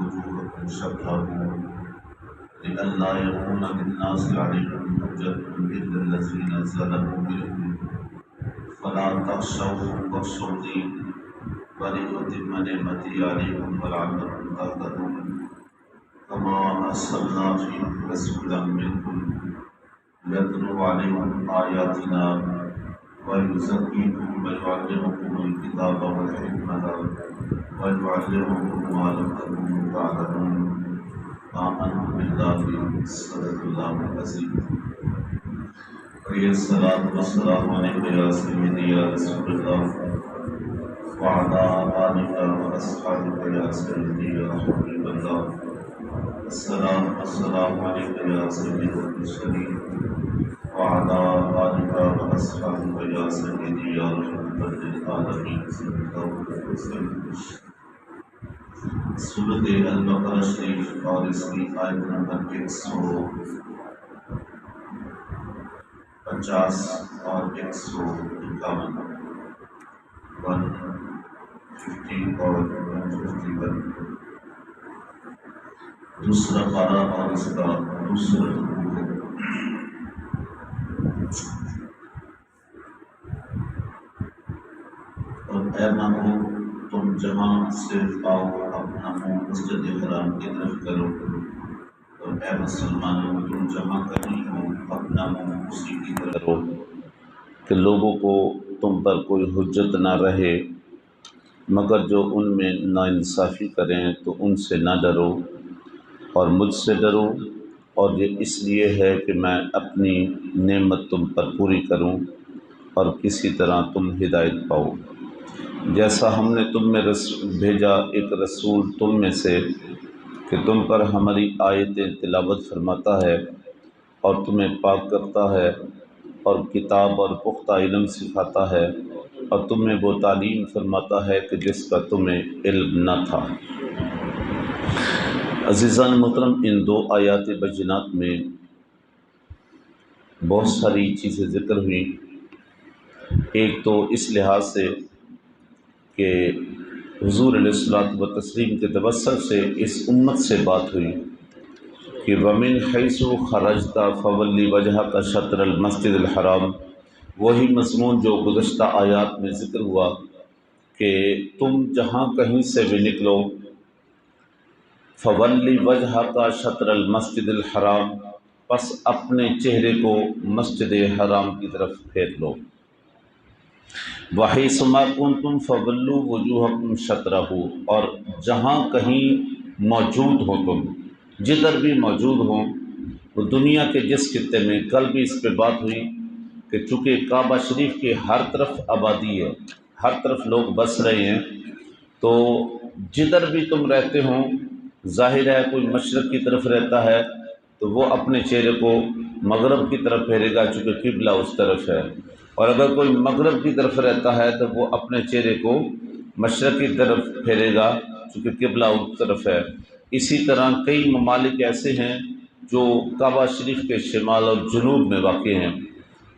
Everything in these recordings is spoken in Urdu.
وجوهكم شطره لئلا يكون للناس عليكم حجة إلا الذين ظلموا منهم فلا تخشوهم واخشوني ولأتم نعمتي عليكم ولعلكم تهتدون كما أرسلنا فيكم رسولا منكم يتلو عليكم آياتنا ويزكيكم ويعلمكم الكتاب والحكمة ويعلمكم ما لم تكونوا تعلمون آمنت بالله صدق الله العظيم الصلاة والسلام عليك يا سيدي يا رسول الله وعلى آلك وأصحابك يا سيدي يا حبيب الله السلام والسلام عليك يا سيدي المرسلين وعلى آلك وأصحابك يا سيدي يا رحمة للعالمين صلى الله عليه وسلم۔ سورۃ البقرہ شریف اور اس کی آیت نمبر 150 اور 151 150 اور 151 دوسرا پارہ اور اس کا دوسرا رکوع ہے۔ اور اے محبوب تم جہاں سے آؤ اپنا منہ مسجد حرام کی طرف کرو، اور اے مسلمانوں تم جہاں کہیں ہو اپنا منہ اسی کی طرف کرو کہ لوگوں کو تم پر کوئی حجت نہ رہے مگر جو ان میں ناانصافی کریں تو ان سے نہ ڈرو اور مجھ سے ڈرو، اور یہ اس لیے ہے کہ میں اپنی نعمت تم پر پوری کروں اور کسی طرح تم ہدایت پاؤ۔ جیسا ہم نے تم میں بھیجا ایک رسول تم میں سے کہ تم پر ہماری آیتیں تلاوت فرماتا ہے اور تمہیں پاک کرتا ہے اور کتاب اور پختہ علم سکھاتا ہے اور تمہیں وہ تعلیم فرماتا ہے کہ جس کا تمہیں علم نہ تھا۔ عزیزان محترم، ان دو آیات بینات میں بہت ساری چیزیں ذکر ہوئیں۔ ایک تو اس لحاظ سے کہ حضور علیہ الصلوۃ والتسلیم کے توسل سے اس امت سے بات ہوئی کہ وَمِنْ حَيْثُ خَرَجْتَ فَوَلِّ وَجْهَكَ شَطْرَ الْمَسْجِدِ الْحَرَامِ، وہی مضمون جو گزشتہ آیات میں ذکر ہوا کہ تم جہاں کہیں سے بھی نکلو فَوَلِّ وَجْهَكَ شَطْرَ الْمَسْجِدِ الْحَرَامِ، پس اپنے چہرے کو مسجد حرام کی طرف پھیر لو۔ وَحَيْثُ مَا كُنْتُمْ فَوَلُّوا وُجُوهَكُمْ شَطْرَهُ، اور جہاں کہیں موجود ہو تم، جدھر بھی موجود ہوں، وہ دنیا کے جس خطے میں، کل بھی اس پہ بات ہوئی کہ چونکہ کعبہ شریف کی ہر طرف آبادی ہے، ہر طرف لوگ بس رہے ہیں، تو جدھر بھی تم رہتے ہوں، ظاہر ہے کوئی مشرق کی طرف رہتا ہے تو وہ اپنے چہرے کو مغرب کی طرف پھیرے گا چونکہ قبلہ اس طرف ہے، اور اگر کوئی مغرب کی طرف رہتا ہے تو وہ اپنے چہرے کو مشرق کی طرف پھیرے گا چونکہ قبلہ اس طرف ہے۔ اسی طرح کئی ممالک ایسے ہیں جو کعبہ شریف کے شمال اور جنوب میں واقع ہیں،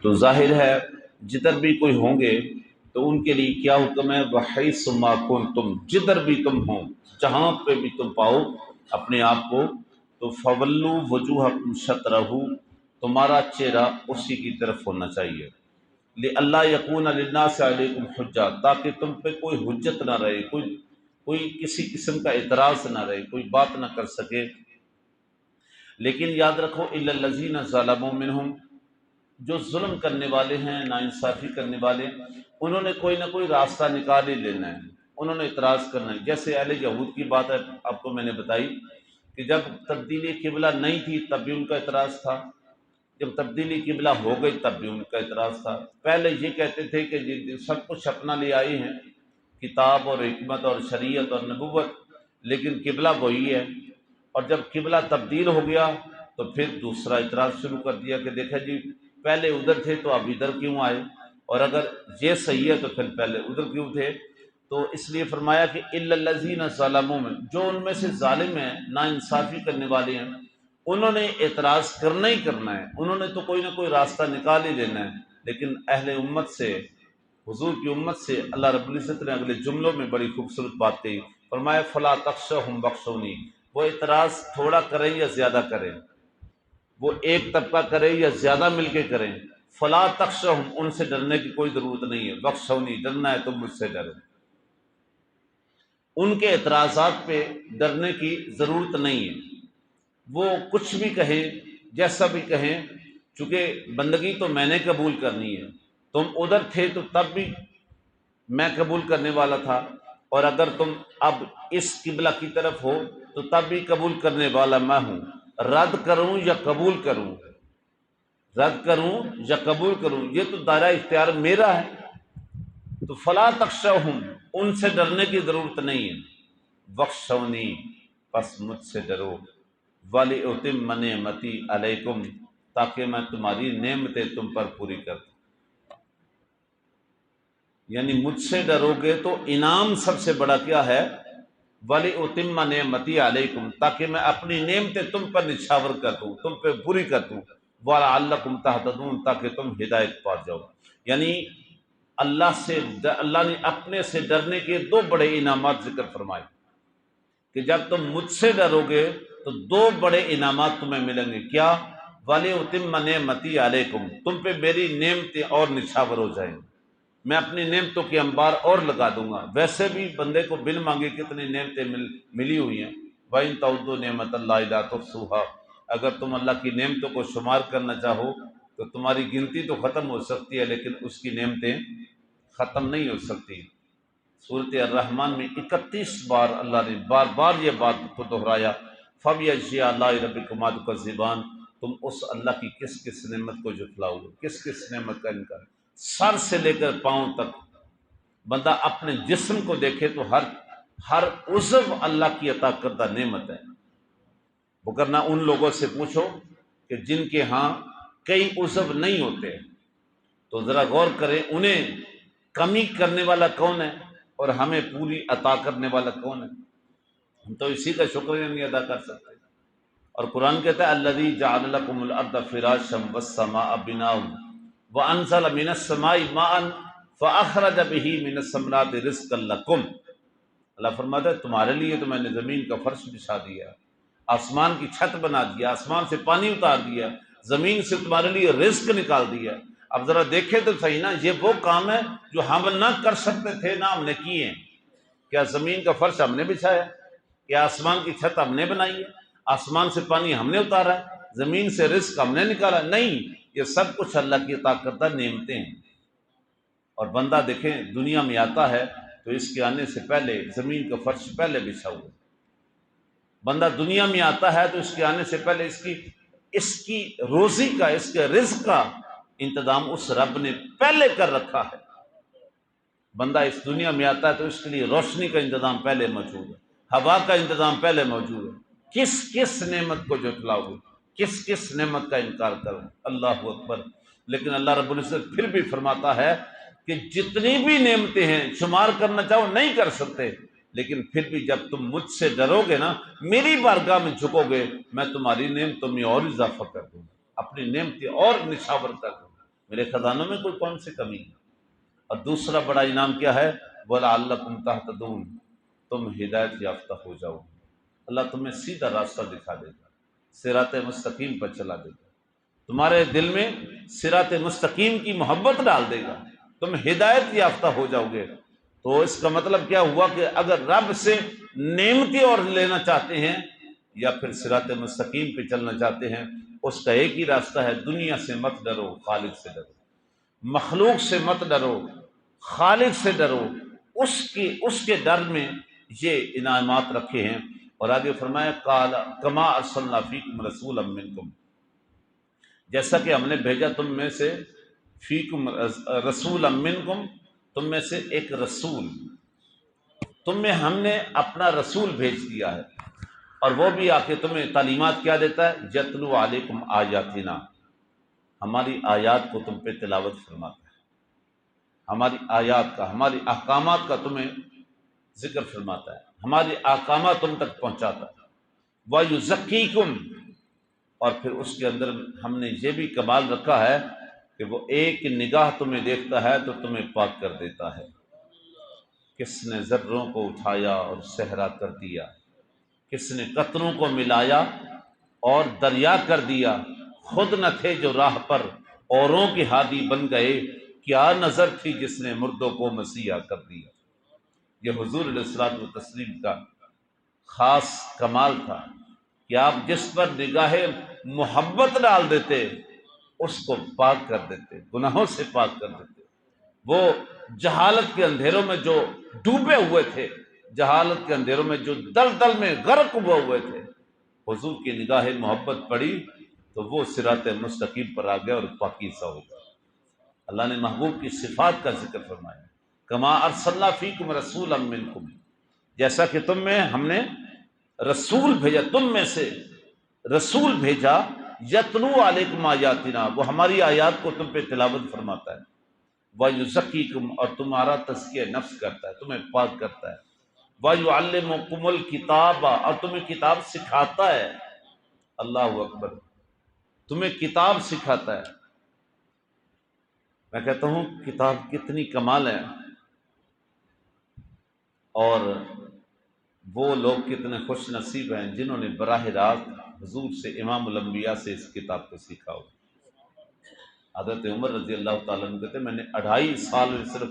تو ظاہر ہے جدھر بھی کوئی ہوں گے تو ان کے لیے کیا حکم ہے؟ وَحَيْثُ مَا كُنْتُمْ، جدھر بھی تم ہوں، جہاں پہ بھی تم پاؤ اپنے آپ کو، تو فَوَلُّوا وُجُوهَكُمْ شَطْرَهُ، تمہارا چہرہ اسی کی طرف ہونا چاہیے۔ لِأَلَّا يَكُونَ لِلنَّاسِ عَلَيْكُمْ حُجَّةٌ، تاکہ تم پہ کوئی حجت نہ رہے، کوئی کسی قسم کا اعتراض نہ رہے، کوئی بات نہ کر سکے۔ لیکن یاد رکھو إِلَّا الَّذِينَ ظَلَمُوا مِنْهُمْ، جو ظلم کرنے والے ہیں، ناانصافی کرنے والے، انہوں نے کوئی نہ کوئی راستہ نکال ہی لینا ہے، انہوں نے اعتراض کرنا ہے۔ جیسے اہل یہود کی بات ہے، آپ کو میں نے بتائی کہ جب تبدیلی قبلہ نہیں تھی تب بھی ان کا اعتراض تھا، جب تبدیلی قبلہ ہو گئی تب بھی ان کا اعتراض تھا۔ پہلے یہ کہتے تھے کہ سب کچھ اپنا لے آئے ہیں، کتاب اور حکمت اور شریعت اور نبوت، لیکن قبلہ وہی ہے، اور جب قبلہ تبدیل ہو گیا تو پھر دوسرا اعتراض شروع کر دیا کہ دیکھیں جی پہلے ادھر تھے تو اب ادھر کیوں آئے، اور اگر یہ صحیح ہے تو پھر پہلے ادھر کیوں تھے۔ تو اس لیے فرمایا کہ إِلَّا الَّذِينَ ظَلَمُوا، میں جو ان میں سے ظالم ہیں، ناانصافی کرنے والے ہیں، انہوں نے اعتراض کرنا ہی کرنا ہے، انہوں نے تو کوئی نہ کوئی راستہ نکال ہی لینا ہے۔ لیکن اہل امت سے، حضور کی امت سے اللہ رب العزت نے اگلے جملوں میں بڑی خوبصورت بات کہی، فرمایا فَلَا تَخْشَوْهُمْ وَاخْشَوْنِی، وہ اعتراض تھوڑا کریں یا زیادہ کریں، وہ ایک طبقہ کرے یا زیادہ مل کے کریں، فلا تخشوہم، ان سے ڈرنے کی کوئی ضرورت نہیں ہے، وخشونی، ڈرنا ہے تم مجھ سے ڈرو۔ ان کے اعتراضات پہ ڈرنے کی ضرورت نہیں ہے، وہ کچھ بھی کہیں، جیسا بھی کہیں، چونکہ بندگی تو میں نے قبول کرنی ہے، تم ادھر تھے تو تب بھی میں قبول کرنے والا تھا، اور اگر تم اب اس قبلہ کی طرف ہو تو تب بھی قبول کرنے والا میں ہوں، رد کروں یا قبول کروں، رد کروں یا قبول کروں، یہ تو دائرہ اختیار میرا ہے۔ تو فلا تخشوہم، ان سے ڈرنے کی ضرورت نہیں ہے، وخشونی، پس مجھ سے ڈرو، وَلِأُتِمَّ نِعْمَتِي عَلَيْكُمْ، تاکہ میں تمہاری نعمتیں تم پر پوری کر دوں۔ یعنی مجھ سے ڈرو گے تو انعام سب سے بڑا کیا ہے؟ وَلِأُتِمَّ نِعْمَتِي عَلَيْكُمْ، تاکہ میں اپنی نعمتیں تم پر نچھاور کر دوں، تم پہ پوری کر دوں، وَلَعَلَّكُمْ تَهْتَدُونَ، تاکہ تم ہدایت پا جاؤ۔ یعنی اللہ نے اپنے سے ڈرنے کے دو بڑے انعامات ذکر فرمائے کہ جب تم مجھ سے ڈرو گے تو دو بڑے انعامات تمہیں ملیں گے، کیا؟ وَلِأُتِمَّ نِعْمَتِي عَلَيْكُمْ، تم پہ میری نعمتیں اور نچھاور ہو جائیں، میں اپنی نعمتوں کی انبار اور لگا دوں گا۔ ویسے بھی بندے کو بن مانگے کتنی نعمتیں ملی ہوئی ہیں، وَإِن تَعُدُّوا نِعْمَتَ اللَّهِ لَا تُحْصُوهَا، اگر تم اللہ کی نعمتوں کو شمار کرنا چاہو تو تمہاری گنتی تو ختم ہو سکتی ہے، لیکن اس کی نعمتیں ختم نہیں ہو سکتی۔ سورۃ الرحمن میں 31 بار اللہ نے بار بار یہ بات کو دہرایا، فَبِأَيِّ آلَاءِ رَبِّكُمَا تُكَذِّبَانِ، تم اس اللہ کی کس کس نعمت کو جھٹلاؤ گے، کس کس نعمت کا انکار۔ سر سے لے کر پاؤں تک بندہ اپنے جسم کو دیکھے تو ہر عضو اللہ کی عطا کردہ نعمت ہے۔ وگرنہ ان لوگوں سے پوچھو کہ جن کے ہاں کئی عضو نہیں ہوتے، تو ذرا غور کریں انہیں کمی کرنے والا کون ہے اور ہمیں پوری عطا کرنے والا کون ہے؟ ہم تو اسی کا شکریہ نہیں ادا کر سکتے۔ اور قرآن کہتا ہے الذی جعل لکم الارض فراشا والسماء بناء وانزل من السماء ماء فاخرج به من الثمرات رزقا لکم، اللہ فرماتا ہے تمہارے لیے تو میں نے زمین کا فرش بچھا دیا، آسمان کی چھت بنا دیا، آسمان سے پانی اتار دیا، زمین سے تمہارے لیے رزق نکال دیا۔ اب ذرا دیکھیں تو صحیح نا، یہ وہ کام ہے جو ہم نہ کر سکتے تھے نہ ہم نے کیے ہیں۔ کیا زمین کا فرش ہم نے بچھایا؟ کیا آسمان کی چھت ہم نے بنائی ہے؟ آسمان سے پانی ہم نے اتارا ہے؟ زمین سے رزق ہم نے نکالا؟ نہیں، یہ سب کچھ اللہ کی عطا کردہ نعمتیں ہیں۔ اور بندہ دیکھیں دنیا میں آتا ہے تو اس کے آنے سے پہلے زمین کا فرش پہلے بچھا ہوا، بندہ دنیا میں آتا ہے تو اس کے آنے سے پہلے اس کی روزی کا، اس کے رزق کا انتظام اس رب نے پہلے کر رکھا ہے۔ بندہ اس دنیا میں آتا ہے تو اس کے لیے روشنی کا انتظام پہلے موجود ہے، ہوا کا انتظام پہلے موجود ہے۔ کس کس نعمت کو جھٹلاؤ گے، کس کس نعمت کا انکار کرو؟ اللہ اکبر۔ لیکن اللہ رب العزت پھر بھی فرماتا ہے کہ جتنی بھی نعمتیں ہیں شمار کرنا چاہو نہیں کر سکتے، لیکن پھر بھی جب تم مجھ سے ڈرو گے نا، میری بارگاہ میں جھکو گے، میں تمہاری نعمتوں میں اور اضافہ کر دوں گا، اپنی نعمتیں اور نچھاور کر دوں گا، میرے خزانوں میں کوئی کون سی کمی ہے۔ اور دوسرا بڑا انعام کیا ہے؟ وَلَعَلَّكُمْ تَهْتَدُونَ، تم ہدایت یافتہ ہو جاؤ، اللہ تمہیں سیدھا راستہ دکھا دے گا، صراط مستقیم پر چلا دے گا، تمہارے دل میں صراط مستقیم کی محبت ڈال دے گا، تم ہدایت یافتہ ہو جاؤ گے۔ تو اس کا مطلب کیا ہوا کہ اگر رب سے نعمتیں اور لینا چاہتے ہیں یا پھر صراط مستقیم پہ چلنا چاہتے ہیں، اس کا ایک ہی راستہ ہے، دنیا سے مت ڈرو، خالق سے ڈرو، مخلوق سے مت ڈرو، خالق سے ڈرو، اس کے ڈر میں یہ انعامات رکھے ہیں۔ اور آگے فرمایا قال کما ارسلنا فیکم رسولا منکم، جیسا کہ ہم نے بھیجا تم میں سے، فیکم رسولا منکم، تم میں سے ایک رسول، تم میں ہم نے اپنا رسول بھیج دیا ہے، اور وہ بھی آ کے تمہیں تعلیمات کیا دیتا ہے؟ یتلو علیکم آیاتنا، ہماری آیات کو تم پہ تلاوت فرماتا ہے، ہماری آیات کا، ہماری احکامات کا تمہیں ذکر فرماتا ہے، ہماری احکامات تم تک پہنچاتا ہے۔ وَيُزَكِّيكُمْ، اور پھر اس کے اندر ہم نے یہ بھی کمال رکھا ہے کہ وہ ایک نگاہ تمہیں دیکھتا ہے تو تمہیں پاک کر دیتا ہے۔ کس نے ذروں کو اٹھایا اور صحرا کر دیا، کس نے قطروں کو ملایا اور دریا کر دیا، خود نہ تھے جو راہ پر اوروں کی ہادی بن گئے، کیا نظر تھی جس نے مردوں کو مسیحا کر دیا۔ یہ حضور علیہ الصلوۃ والتسلیم کا خاص کمال تھا کہ آپ جس پر نگاہ محبت ڈال دیتے اس کو پاک کر دیتے، گناہوں سے پاک کر دیتے۔ وہ جہالت کے اندھیروں میں جو ڈوبے ہوئے تھے، جہالت کے اندھیروں میں جو دلدل میں غرق ہوئے تھے، حضور کی نگاہ محبت پڑی تو وہ صراط مستقیم پر آ گیا اور پاکیزہ ہو گیا۔ اللہ نے محبوب کی صفات کا ذکر فرمایا، کما ارسلنا فیکم رسولا منکم، جیسا کہ تم میں ہم نے رسول بھیجا، تم میں سے رسول بھیجا، یتلو علیکم آیاتنا، وہ ہماری آیات کو تم پہ تلاوت فرماتا ہے، وَيُزَكِّيكُمْ، اور تمہارا تزکیہ نفس کرتا ہے، تمہیں پاک کرتا ہے، وَيُعَلِّمُكُمُ الْكِتَابَ، اور تمہیں کتاب سکھاتا ہے۔ اللہ اکبر، تمہیں کتاب سکھاتا ہے۔ میں کہتا ہوں کتاب کتنی کمال ہے، اور وہ لوگ کتنے خوش نصیب ہیں جنہوں نے براہ راست حضور سے، امام الانبیاء سے اس کتاب کو سیکھا ہو۔ حضرت عمر رضی اللہ تعالیٰ عنہ کہتے ہیں میں نے 2.5 سال میں صرف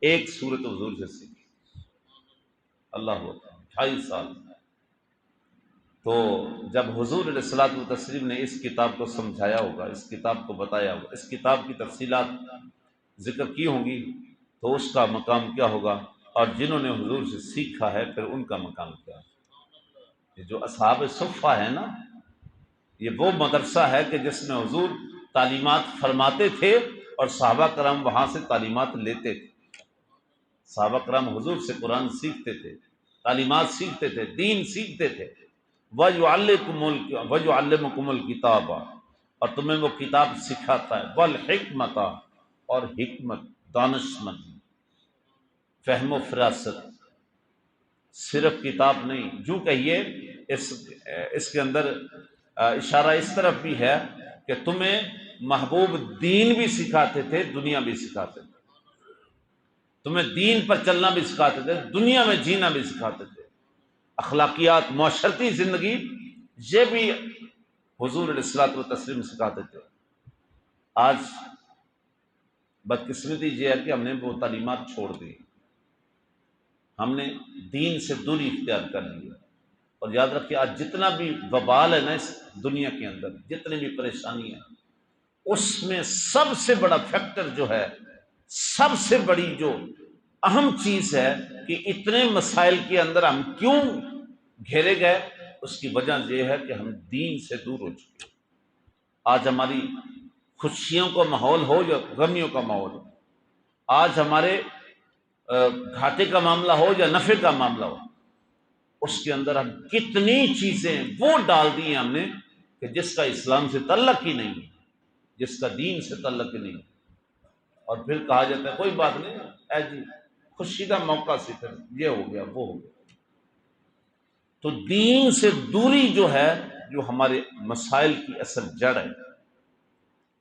ایک سورت حضور سے سیکھی۔ اللہ اکبر، 2.5 سال۔ تو جب حضور علیہ الصلوۃ والتسلیم نے اس کتاب کو سمجھایا ہوگا، اس کتاب کو بتایا ہوگا، اس کتاب کی تفصیلات ذکر کی ہوں گی، تو اس کا مقام کیا ہوگا، اور جنہوں نے حضور سے سیکھا ہے پھر ان کا مقام کیا ہے۔ یہ جو اصحاب صفہ ہے نا، یہ وہ مدرسہ ہے کہ جس میں حضور تعلیمات فرماتے تھے اور صحابہ کرام وہاں سے تعلیمات لیتے تھے۔ صحابہ کرام حضور سے قرآن سیکھتے تھے، تعلیمات سیکھتے تھے، دین سیکھتے تھے۔ وَيُعَلِّمُكُمُ الْكِتَابَ، اور تمہیں وہ کتاب سکھاتا ہے، وَالْحِکْمَةَ، اور حکمت، دانشمند، فہم و فراست۔ صرف کتاب نہیں، جو کہیے اس کے اندر اشارہ اس طرف بھی ہے کہ تمہیں محبوب دین بھی سکھاتے تھے، دنیا بھی سکھاتے تھے، تمہیں دین پر چلنا بھی سکھاتے تھے، دنیا میں جینا بھی سکھاتے تھے، اخلاقیات، معاشرتی زندگی، یہ بھی حضور علیہ الصلوۃ والتسلیم سکھاتے تھے۔ آج بدقسمتی یہ ہے کہ ہم نے وہ تعلیمات چھوڑ دی، ہم نے دین سے دوری اختیار کر لی ہے۔ اور یاد رکھیے آج جتنا بھی وبال ہے نا اس دنیا کے اندر، جتنی بھی پریشانی ہے، اس میں سب سے بڑا فیکٹر جو ہے، سب سے بڑی جو اہم چیز ہے کہ اتنے مسائل کے اندر ہم کیوں گھیرے گئے، اس کی وجہ یہ ہے کہ ہم دین سے دور ہو چکے ہیں۔ آج ہماری خوشیوں کا ماحول ہو یا غمیوں کا ماحول ہو، آج ہمارے گھاٹے کا معاملہ ہو یا نفع کا معاملہ ہو، اس کے اندر ہم کتنی چیزیں وہ ڈال دی ہیں ہم نے کہ جس کا اسلام سے تعلق ہی نہیں، جس کا دین سے تعلق ہی نہیں، اور پھر کہا جاتا ہے کوئی بات نہیں، اے جی خوشی کا موقع سے پھر یہ ہو گیا وہ ہو گیا۔ تو دین سے دوری جو ہے، جو ہمارے مسائل کی اصل جڑ ہے،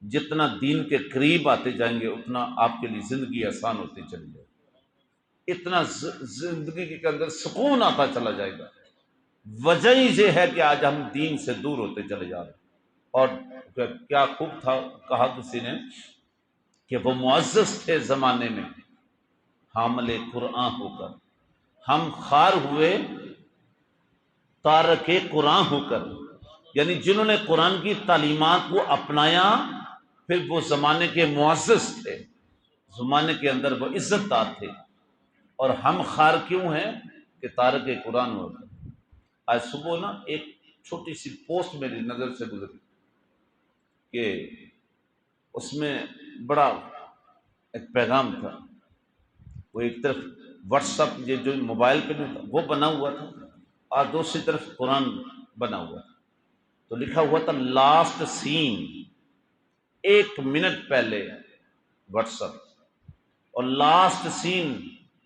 جتنا دین کے قریب آتے جائیں گے اتنا آپ کے لیے زندگی آسان ہوتی چلی جائے گی، اتنا زندگی کے اندر سکون آتا چلا جائے گا۔ وجہ یہ ہے کہ آج ہم دین سے دور ہوتے چلے جا رہے ہیں۔ اور کیا خوب تھا کہا کسی نے کہ وہ معزز تھے زمانے میں حامل قرآن ہو کر، ہم خوار ہوئے تارک قرآن ہو کر، یعنی جنہوں نے قرآن کی تعلیمات کو اپنایا پھر وہ زمانے کے معزز تھے، زمانے کے اندر وہ عزت دار تھے، اور ہم خوار کیوں ہیں کہ تارک قرآن ہو کر۔ آج صبح نا ایک چھوٹی سی پوسٹ میری نظر سے گزری کہ اس میں بڑا ایک پیغام تھا، وہ ایک طرف واٹس ایپ یہ جو موبائل پہ نہیں تھا وہ بنا ہوا تھا، اور دوسری طرف قرآن بنا ہوا تھا، تو لکھا ہوا تھا لاسٹ سین، 1 منٹ پہلے واٹس ایپ، اور لاسٹ سین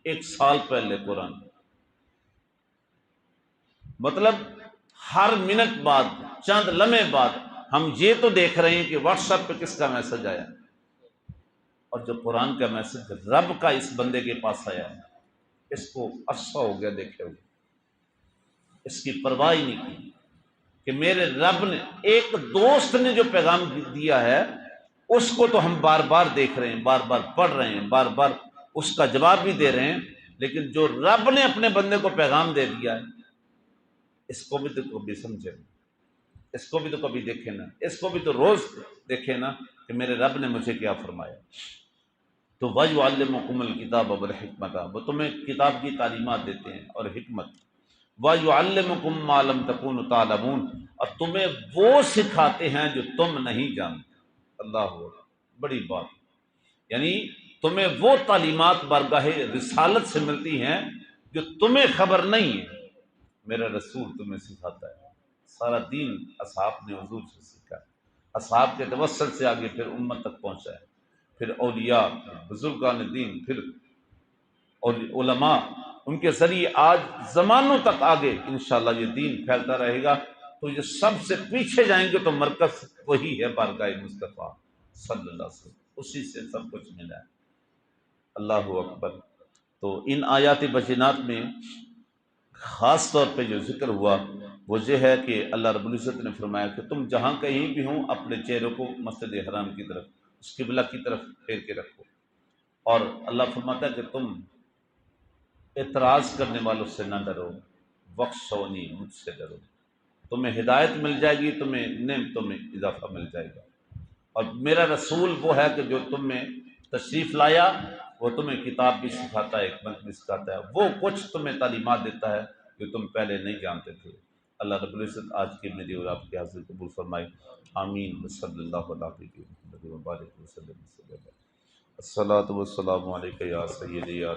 1 سال پہلے قرآن۔ مطلب ہر منٹ بعد، چند لمحے بعد ہم یہ تو دیکھ رہے ہیں کہ واٹس ایپ پہ کس کا میسج آیا، اور جو قرآن کا میسج رب کا اس بندے کے پاس آیا ہے، اس کو عرصہ ہو گیا دیکھے ہوئے۔ اس کی پرواہ ہی نہیں کی کہ میرے رب نے، ایک دوست نے جو پیغام دیا ہے اس کو تو ہم بار بار دیکھ رہے ہیں، بار بار پڑھ رہے ہیں، بار بار اس کا جواب بھی دے رہے ہیں، لیکن جو رب نے اپنے بندے کو پیغام دے دیا ہے اس کو بھی تو کبھی سمجھے نا، اس کو بھی تو کبھی دیکھے نا، اس کو بھی تو روز دیکھے نا کہ میرے رب نے مجھے کیا فرمایا۔ تو وَيُعَلِّمُكُمُ الْكِتَابَ وَالْحِكْمَةَ، وہ تمہیں کتاب کی تعلیمات دیتے ہیں اور حکمت۔ وَيُعَلِّمُكُم مَّا لَمْ تَكُونُوا تَعْلَمُونَ، اور تمہیں وہ سکھاتے ہیں جو تم نہیں جانتے۔ اللہ اکبر، بڑی بات، یعنی تمہیں وہ تعلیمات بارگاہ رسالت سے ملتی ہیں جو تمہیں خبر نہیں ہے، میرا رسول تمہیں سکھاتا ہے۔ سارا دین اصحاب نے حضور سے سیکھا ہے، اصحاب کے توسل سے آگے پھر امت تک پہنچا ہے، پھر اولیاء، بزرگان دین، پھر اور علماء، ان کے ذریعے آج زمانوں تک آگے انشاءاللہ یہ دین پھیلتا رہے گا۔ تو یہ سب سے پیچھے جائیں گے تو مرکز وہی ہے بارگاہ مصطفیٰ صلی اللہ علیہ وسلم، اسی سے سب کچھ ملا ہے۔ اللہ اکبر۔ تو ان آیات بینات میں خاص طور پہ جو ذکر ہوا وہ یہ ہے کہ اللہ رب العزت نے فرمایا کہ تم جہاں کہیں بھی ہوں اپنے چہروں کو مسجد حرام کی طرف، اس قبلہ کی طرف پھیر کے رکھو، اور اللہ فرماتا ہے کہ تم اعتراض کرنے والوں سے نہ ڈرو، وخشونی، مجھ سے ڈرو، تمہیں ہدایت مل جائے گی، تمہیں نعمتوں میں اضافہ مل جائے گا۔ اور میرا رسول وہ ہے کہ جو تم میں تشریف لایا، وہ تمہیں کتاب بھی سکھاتا ہے، حکمت بھی سکھاتا ہے، وہ کچھ تمہیں تعلیمات دیتا ہے جو تم پہلے نہیں جانتے تھے۔ اللہ رب العزت آج کی میری اور آپ کی حاضر قبول فرمائے، آمین، صلی اللہ علیہ وسلم۔ الصلاۃ والسلام علیک یا سیدی یا